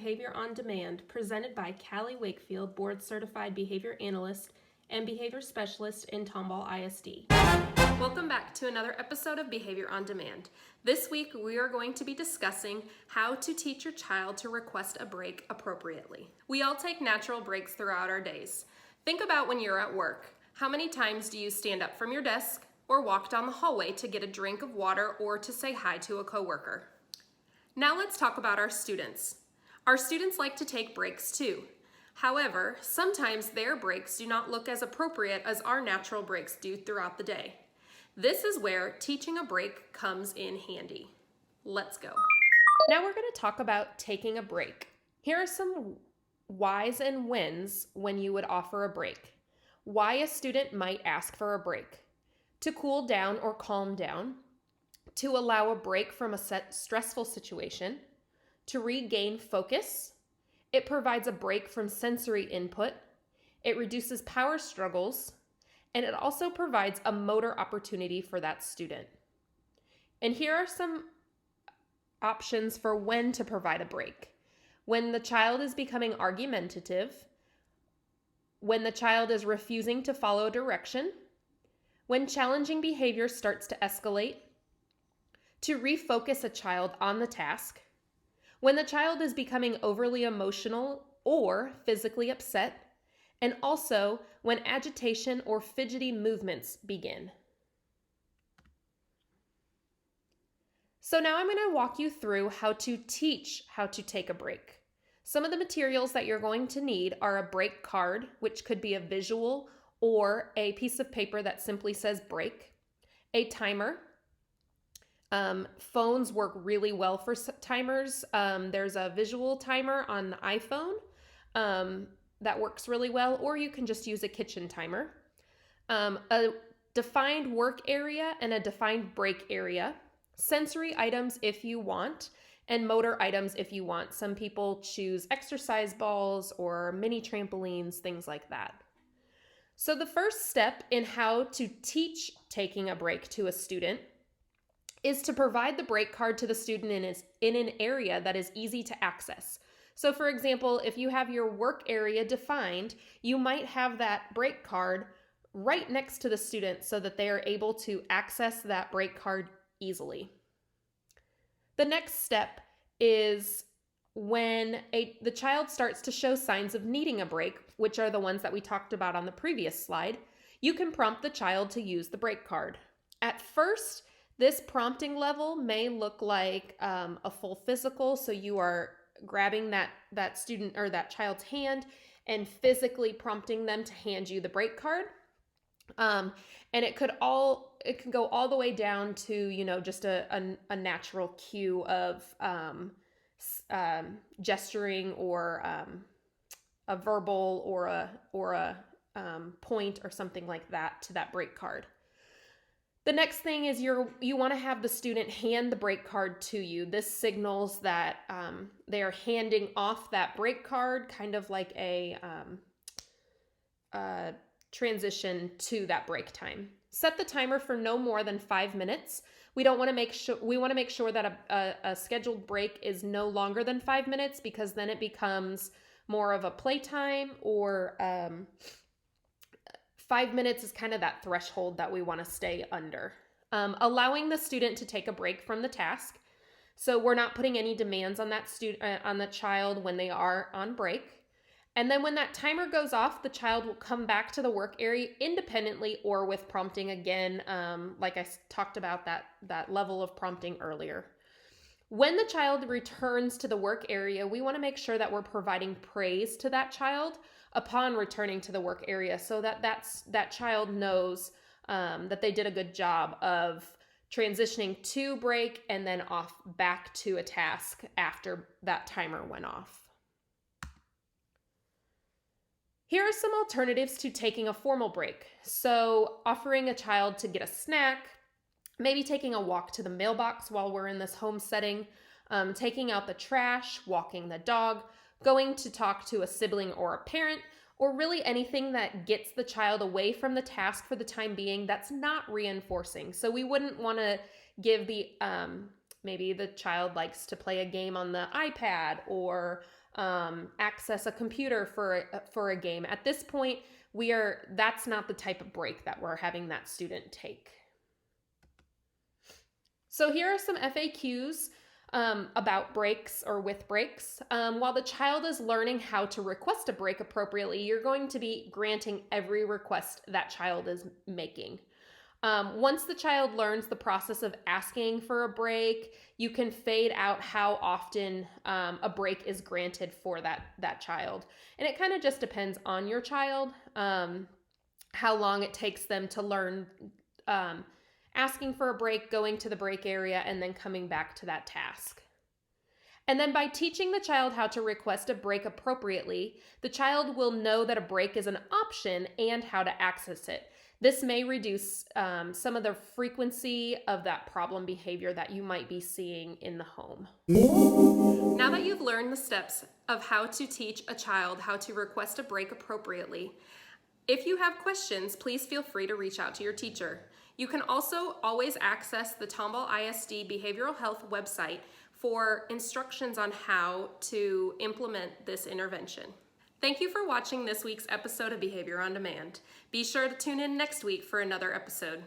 Behavior on Demand, presented by Callie Wakefield, Board Certified Behavior Analyst and Behavior Specialist in Tomball ISD. Welcome back to another episode of Behavior on Demand. This week we are going to be discussing how to teach your child to request a break appropriately. We all take natural breaks throughout our days. Think about when you're at work. How many times do you stand up from your desk or walk down the hallway to get a drink of water or to say hi to a coworker? Now let's talk about our students. Our students like to take breaks too. However, sometimes their breaks do not look as appropriate as our natural breaks do throughout the day. This is where teaching a break comes in handy. Let's go. Now we're going to talk about taking a break. Here are some whys and whens when you would offer a break. Why a student might ask for a break: to cool down or calm down, to allow a break from a stressful situation, to regain focus. It provides a break from sensory input. It reduces power struggles, and it also provides a motor opportunity for that student. And here are some options for when to provide a break. When the child is becoming argumentative, when the child is refusing to follow direction, when challenging behavior starts to escalate, to refocus a child on the task, when the child is becoming overly emotional or physically upset, and also when agitation or fidgety movements begin. So now I'm going to walk you through how to teach how to take a break. Some of the materials that you're going to need are a break card, which could be a visual or a piece of paper that simply says break, a timer. Phones work really well for timers. There's a visual timer on the iPhone that works really well, or you can just use a kitchen timer. A defined work area and a defined break area. Sensory items if you want, and motor items if you want. Some people choose exercise balls or mini trampolines, things like that. So the first step in how to teach taking a break to a student is to provide the break card to the student in an area that is easy to access. So for example, if you have your work area defined, you might have that break card right next to the student so that they are able to access that break card easily. The next step is when the child starts to show signs of needing a break, which are the ones that we talked about on the previous slide, you can prompt the child to use the break card. At first, this prompting level may look like a full physical, so you are grabbing that student or that child's hand and physically prompting them to hand you the break card. And it can go all the way down to, just a natural cue of gesturing or a verbal or a point or something like that to that break card. The next thing is you want to have the student hand the break card to you. This signals that they are handing off that break card, kind of like a transition to that break time. Set the timer for no more than 5 minutes. We want to make sure that a scheduled break is no longer than 5 minutes, because then it becomes more of a playtime, or 5 minutes is kind of that threshold that we want to stay under. Allowing the student to take a break from the task. So we're not putting any demands on that on the child when they are on break. And then when that timer goes off, the child will come back to the work area independently or with prompting again, like I talked about that level of prompting earlier. When the child returns to the work area, we want to make sure that we're providing praise to that child upon returning to the work area, so that child knows that they did a good job of transitioning to break and then off back to a task after that timer went off. Here are some alternatives to taking a formal break. So offering a child to get a snack, maybe taking a walk to the mailbox while we're in this home setting, taking out the trash, walking the dog, going to talk to a sibling or a parent, or really anything that gets the child away from the task for the time being that's not reinforcing. So we wouldn't want to give maybe the child likes to play a game on the iPad, or access a computer for a game. At this point, that's not the type of break that we're having that student take. So here are some FAQs about breaks or with breaks. While the child is learning how to request a break appropriately, you're going to be granting every request that child is making. Once the child learns the process of asking for a break, you can fade out how often a break is granted for that child. And it kind of just depends on your child, how long it takes them to learn asking for a break, going to the break area, and then coming back to that task. And then by teaching the child how to request a break appropriately, the child will know that a break is an option and how to access it. This may reduce some of the frequency of that problem behavior that you might be seeing in the home. Now that you've learned the steps of how to teach a child how to request a break appropriately, if you have questions, please feel free to reach out to your teacher. You can also always access the Tomball ISD Behavioral Health website for instructions on how to implement this intervention. Thank you for watching this week's episode of Behavior on Demand. Be sure to tune in next week for another episode.